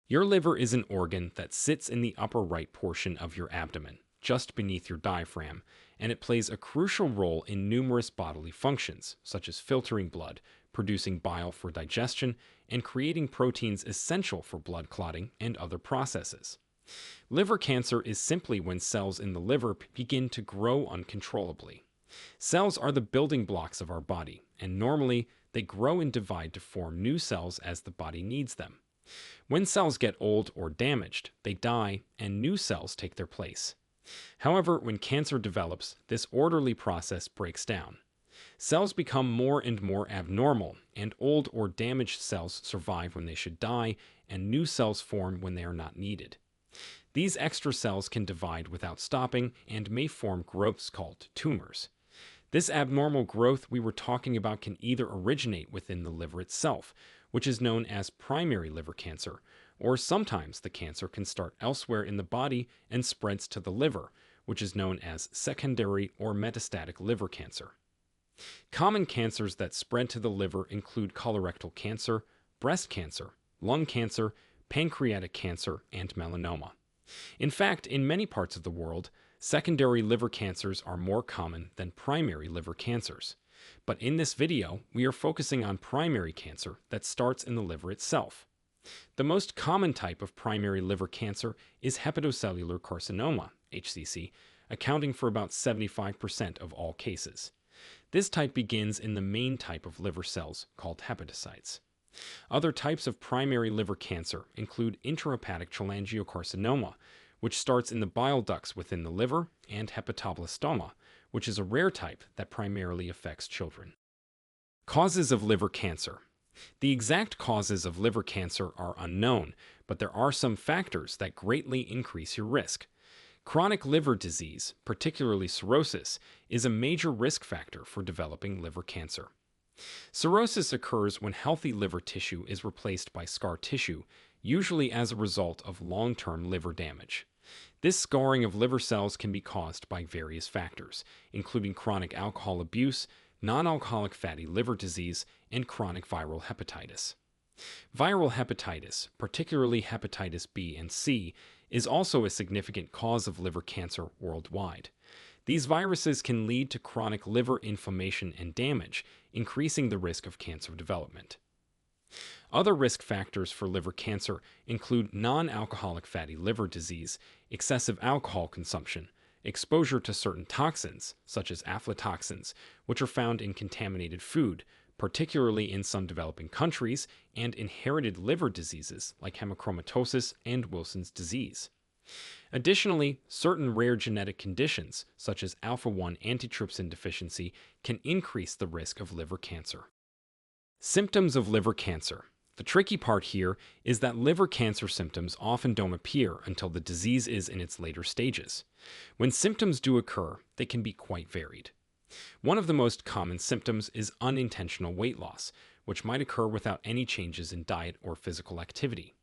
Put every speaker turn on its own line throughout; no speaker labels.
Your liver is an organ that sits in the upper right portion of your abdomen, just beneath your diaphragm, and it plays a crucial role in numerous bodily functions, such as filtering blood, producing bile for digestion, and creating proteins essential for blood clotting and other processes. Liver cancer is simply when cells in the liver begin to grow uncontrollably. Cells are the building blocks of our body, and normally they grow and divide to form new cells as the body needs them. When cells get old or damaged, they die and new cells take their place. However, when cancer develops, this orderly process breaks down. Cells become more and more abnormal, and old or damaged cells survive when they should die, and new cells form when they are not needed. These extra cells can divide without stopping and may form growths called tumors. This abnormal growth we were talking about can either originate within the liver itself, which is known as primary liver cancer, or sometimes the cancer can start elsewhere in the body and spreads to the liver, which is known as secondary or metastatic liver cancer. Common cancers that spread to the liver include colorectal cancer, breast cancer, lung cancer, pancreatic cancer, and melanoma. In fact, in many parts of the world, secondary liver cancers are more common than primary liver cancers. But in this video, we are focusing on primary cancer that starts in the liver itself. The most common type of primary liver cancer is hepatocellular carcinoma, HCC, accounting for about 75% of all cases. This type begins in the main type of liver cells called hepatocytes. Other types of primary liver cancer include intrahepatic cholangiocarcinoma, which starts in the bile ducts within the liver, and hepatoblastoma, which is a rare type that primarily affects children. Causes of liver cancer. The exact causes of liver cancer are unknown, but there are some factors that greatly increase your risk. Chronic liver disease, particularly cirrhosis, is a major risk factor for developing liver cancer. Cirrhosis occurs when healthy liver tissue is replaced by scar tissue, usually as a result of long-term liver damage. This scarring of liver cells can be caused by various factors, including chronic alcohol abuse, non-alcoholic fatty liver disease, and chronic viral hepatitis. Viral hepatitis, particularly hepatitis B and C, is also a significant cause of liver cancer worldwide. These viruses can lead to chronic liver inflammation and damage, increasing the risk of cancer development. Other risk factors for liver cancer include non-alcoholic fatty liver disease, excessive alcohol consumption, exposure to certain toxins, such as aflatoxins, which are found in contaminated food, particularly in some developing countries, and inherited liver diseases like hemochromatosis and Wilson's disease. Additionally, certain rare genetic conditions, such as alpha-1 antitrypsin deficiency, can increase the risk of liver cancer. Symptoms of liver cancer. The tricky part here is that liver cancer symptoms often don't appear until the disease is in its later stages. When symptoms do occur, they can be quite varied. One of the most common symptoms is unintentional weight loss, which might occur without any changes in diet or physical activity.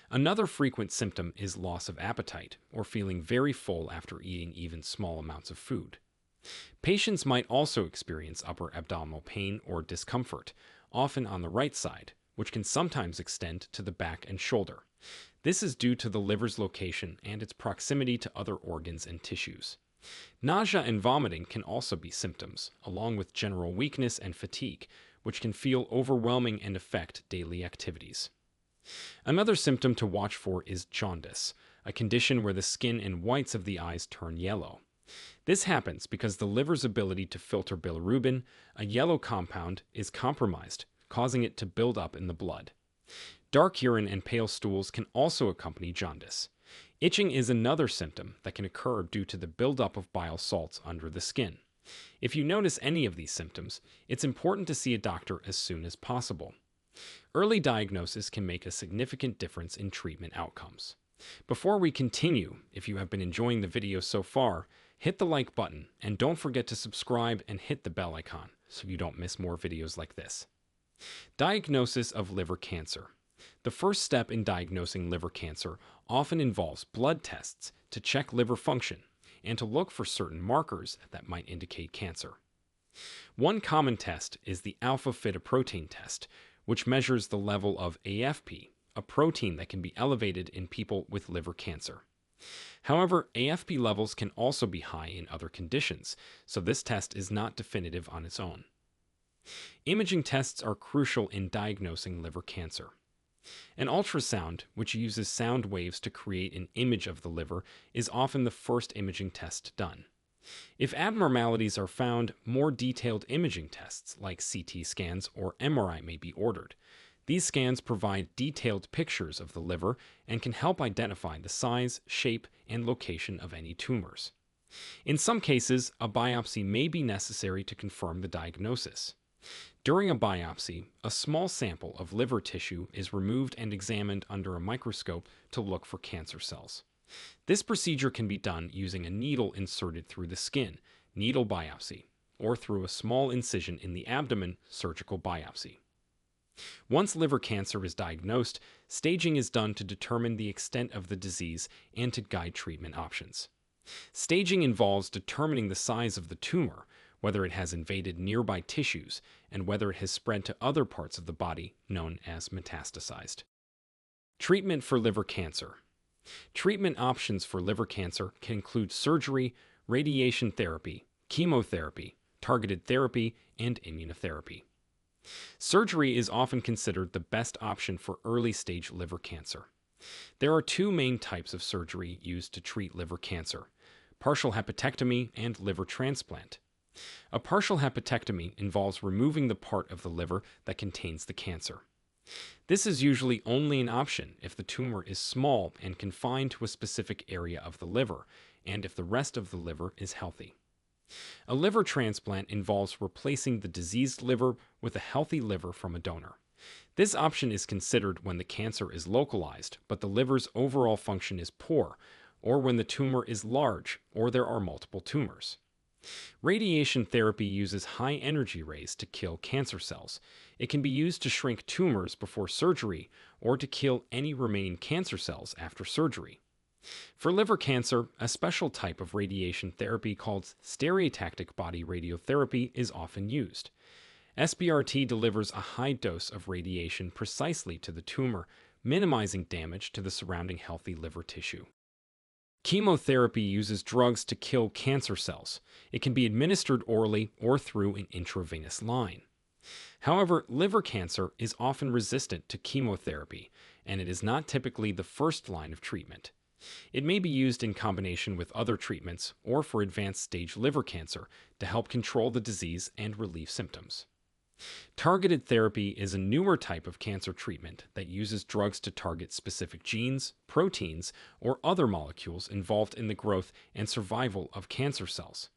Another frequent symptom is loss of appetite, or feeling very full after eating even small amounts of food. Patients might also experience upper abdominal pain or discomfort, often on the right side, which can sometimes extend to the back and shoulder. This is due to the liver's location and its proximity to other organs and tissues. Nausea and vomiting can also be symptoms, along with general weakness and fatigue, which can feel overwhelming and affect daily activities. Another symptom to watch for is jaundice, a condition where the skin and whites of the eyes turn yellow. This happens because the liver's ability to filter bilirubin, a yellow compound, is compromised, causing it to build up in the blood. Dark urine and pale stools can also accompany jaundice. Itching is another symptom that can occur due to the buildup of bile salts under the skin. If you notice any of these symptoms, it's important to see a doctor as soon as possible. Early diagnosis can make a significant difference in treatment outcomes. Before we continue, if you have been enjoying the video so far, hit the like button and don't forget to subscribe and hit the bell icon so you don't miss more videos like this. Diagnosis of liver cancer. The first step in diagnosing liver cancer often involves blood tests to check liver function and to look for certain markers that might indicate cancer. One common test is the alpha-fetoprotein test, which measures the level of AFP, a protein that can be elevated in people with liver cancer. However, AFP levels can also be high in other conditions, so this test is not definitive on its own. Imaging tests are crucial in diagnosing liver cancer. An ultrasound, which uses sound waves to create an image of the liver, is often the first imaging test done. If abnormalities are found, more detailed imaging tests like CT scans or MRI may be ordered. These scans provide detailed pictures of the liver and can help identify the size, shape, and location of any tumors. In some cases, a biopsy may be necessary to confirm the diagnosis. During a biopsy, a small sample of liver tissue is removed and examined under a microscope to look for cancer cells. This procedure can be done using a needle inserted through the skin, needle biopsy, or through a small incision in the abdomen, surgical biopsy. Once liver cancer is diagnosed, staging is done to determine the extent of the disease and to guide treatment options. Staging involves determining the size of the tumor, whether it has invaded nearby tissues, and whether it has spread to other parts of the body, known as metastasized. Treatment for liver cancer. Treatment options for liver cancer can include surgery, radiation therapy, chemotherapy, targeted therapy, and immunotherapy. Surgery is often considered the best option for early-stage liver cancer. There are two main types of surgery used to treat liver cancer: partial hepatectomy and liver transplant. A partial hepatectomy involves removing the part of the liver that contains the cancer. This is usually only an option if the tumor is small and confined to a specific area of the liver, and if the rest of the liver is healthy. A liver transplant involves replacing the diseased liver with a healthy liver from a donor. This option is considered when the cancer is localized, but the liver's overall function is poor, or when the tumor is large, or there are multiple tumors. Radiation therapy uses high-energy rays to kill cancer cells. It can be used to shrink tumors before surgery or to kill any remaining cancer cells after surgery. For liver cancer, a special type of radiation therapy called stereotactic body radiotherapy is often used. SBRT delivers a high dose of radiation precisely to the tumor, minimizing damage to the surrounding healthy liver tissue. Chemotherapy uses drugs to kill cancer cells. It can be administered orally or through an intravenous line. However, liver cancer is often resistant to chemotherapy, and it is not typically the first line of treatment. It may be used in combination with other treatments or for advanced stage liver cancer to help control the disease and relieve symptoms. Targeted therapy is a newer type of cancer treatment that uses drugs to target specific genes, proteins, or other molecules involved in the growth and survival of cancer cells.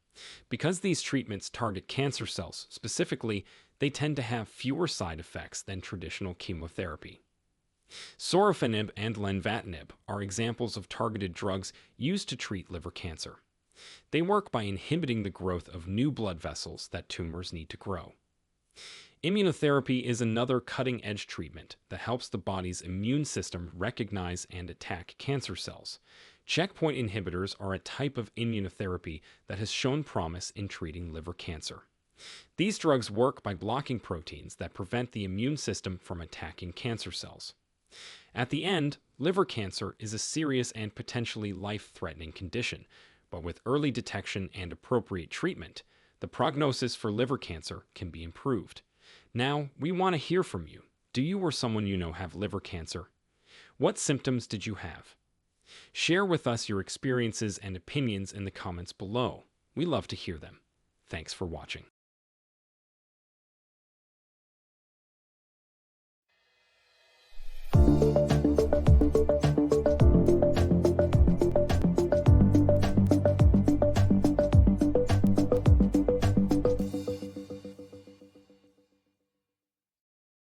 Because these treatments target cancer cells specifically, they tend to have fewer side effects than traditional chemotherapy. Sorafenib and lenvatinib are examples of targeted drugs used to treat liver cancer. They work by inhibiting the growth of new blood vessels that tumors need to grow. Immunotherapy is another cutting-edge treatment that helps the body's immune system recognize and attack cancer cells. Checkpoint inhibitors are a type of immunotherapy that has shown promise in treating liver cancer. These drugs work by blocking proteins that prevent the immune system from attacking cancer cells. At the end, liver cancer is a serious and potentially life-threatening condition, but with early detection and appropriate treatment, the prognosis for liver cancer can be improved. Now, we want to hear from you. Do you or someone you know have liver cancer? What symptoms did you have? Share with us your experiences and opinions in the comments below. We love to hear them. Thanks for watching.